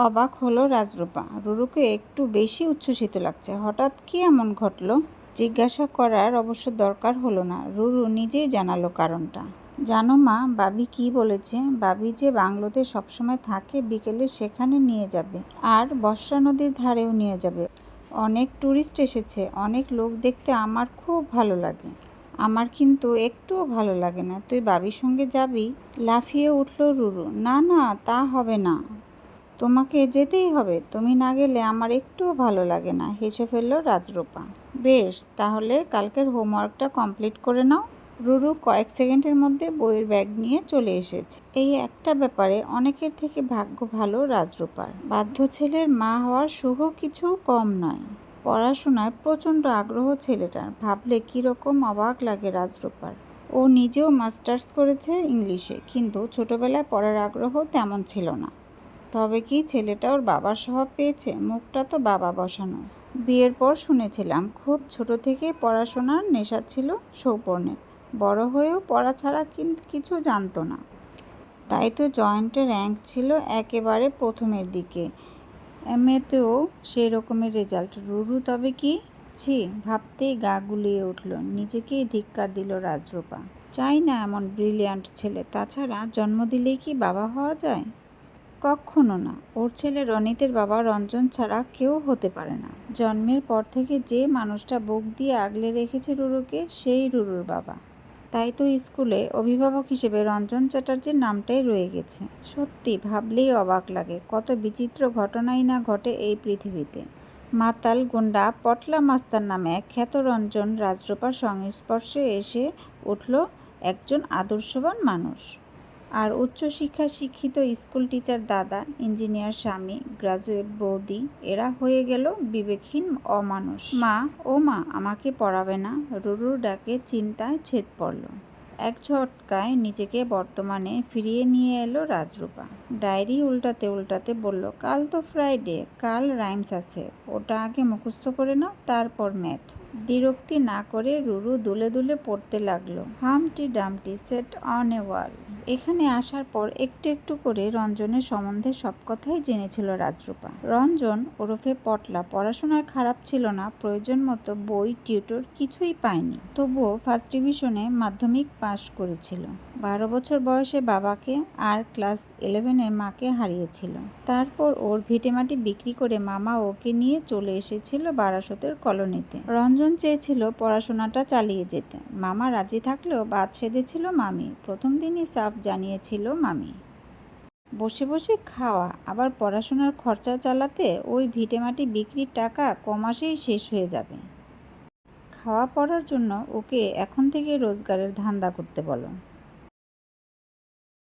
অবাক হলো রাজরূপা। রুরুকে একটু বেশি উচ্ছ্বসিত লাগছে। হঠাৎ কি এমন ঘটল? জিজ্ঞাসা করার অবশ্য দরকার হলো না। রুরু নিজেই জানালো কারণটা। জানো মা, বাবি কি বলেছে? বাবি যে বাংলোতে সবসময় থাকে, বিকেলে সেখানে নিয়ে যাবে, আর বর্ষা নদীর ধারেও নিয়ে যাবে। অনেক ট্যুরিস্ট এসেছে, অনেক লোক দেখতে আমার খুব ভালো লাগে। আমার কিন্তু একটুও ভালো লাগে না। তুই বাবির সঙ্গে যাবি? লাফিয়ে উঠল রুরু। না না, তা হবে না। তোমাকে যেতেই হবে। তুমি না গেলে আমার একটুও ভালো লাগে না, হেসে ফেলল রাজরূপা। বেশ, তাহলে কালকের হোমওয়ার্কটা কমপ্লিট করে নাও। রুরু কয়েক সেকেন্ডের মধ্যে বইয়ের ব্যাগ নিয়ে চলে এসেছে। এই একটা ব্যাপারে অনেকের থেকে ভাগ্য ভালো রাজরূপার। বাধ্য ছেলের মা হওয়ার সুখ কিছু কম নয়। পড়াশোনায় প্রচণ্ড আগ্রহ ছেলেটার। ভাবলে কীরকম অবাক লাগে রাজরূপার। ও নিজেও মাস্টার্স করেছে ইংলিশে, কিন্তু ছোটবেলায় পড়ার আগ্রহ তেমন ছিল না। তবে কি ছেলেটা ওর বাবার স্বভাব পেয়েছে? মুখটা তো বাবা বসানো। বিয়ের পর শুনেছিলাম খুব ছোট থেকেই পড়াশোনার নেশা ছিল সৌপর্ণের। বড় হয়েও পড়া ছাড়া কিন্তু কিছু জানতো না। তাই তো জয়েন্টে র্যাঙ্ক ছিল একেবারে প্রথমের দিকে। এমএতেও সেই রকমের রেজাল্ট। রুরু তবে কি? ছি, ভাবতেই গা গুলিয়ে উঠল। নিজেকেই ধিক্কার দিল রাজরূপা। চাই না এমন ব্রিলিয়ান্ট ছেলে। তাছাড়া জন্ম দিলেই কি বাবা হওয়া যায়? কক্ষনো না। ওর ছেলে রনিতের বাবা রঞ্জন ছাড়া কেউ হতে পারে না। জন্মের পর থেকে যে মানুষটা বুক দিয়ে আগলে রেখেছে রুরুকে, সেই রুরুর বাবা। তাই তো স্কুলে অভিভাবক হিসেবে রঞ্জন চ্যাটার্জির নামটাই রয়ে গেছে। সত্যি ভাবলেই অবাক লাগে, কত বিচিত্র ঘটনাই না ঘটে এই পৃথিবীতে। মাতাল গুন্ডা পটলা মাস্তার নামে এক খ্যাত রঞ্জন রাজরূপার সংস্পর্শে এসে উঠল একজন আদর্শবান মানুষ। আর উচ্চশিক্ষায় শিক্ষিত স্কুল টিচার দাদা, ইঞ্জিনিয়ার স্বামী, গ্রাজুয়েট বৌদি, এরা হয়ে গেল বিবেকহীন অমানুষ। মা, ও মা, আমাকে পড়াবে না? রুরুর ডাকে চিন্তায় ছেদ পড়ল। এক ঝটকায় নিজেকে বর্তমানে ফিরিয়ে নিয়ে এলো রাজরূপা। ডায়েরি উল্টাতে উল্টাতে বলল, কাল তো ফ্রাইডে, কাল রাইমস আছে, ওটা আগে মুখস্থ করে নাও, তারপর ম্যাথ। দ্বিরুক্তি না করে রুরু দুলে দুলে পড়তে লাগলো। Humpty Dumpty sat on a wall. এখানে আসার পর একটু একটু করে রঞ্জনের সম্বন্ধে সব কথাই জেনেছিল রাজরূপা। রঞ্জন ওরফে পটলা পড়াশোনায় খারাপ ছিল না, প্রয়োজন মতো বই টিউটর কিছুই পায়নি। তবুও ফার্স্ট ডিভিশনে মাধ্যমিক পাশ করেছিল। 12 বছর বয়সে বাবাকে আর ক্লাস 11-এ মাকে হারিয়েছিল। তারপর ওর ভিটেমাটি বিক্রি করে মামা ওকে নিয়ে চলে এসেছিল বারাসতের কলোনিতে। রঞ্জন চেয়েছিল পড়াশোনাটা চালিয়ে যেতে। মামা রাজি থাকলেও বাদ সেধেছিল মামি। প্রথম দিনই সাফ জানিয়েছিল মামি, বসে বসে খাওয়া আবার পড়াশোনার খরচা চালাতে ওই ভিটেমাটি বিক্রির টাকা কমাসেই শেষ হয়ে যাবে। খাওয়া পড়ার জন্য ওকে এখন থেকে রোজগারের ধান্দা করতে বলো।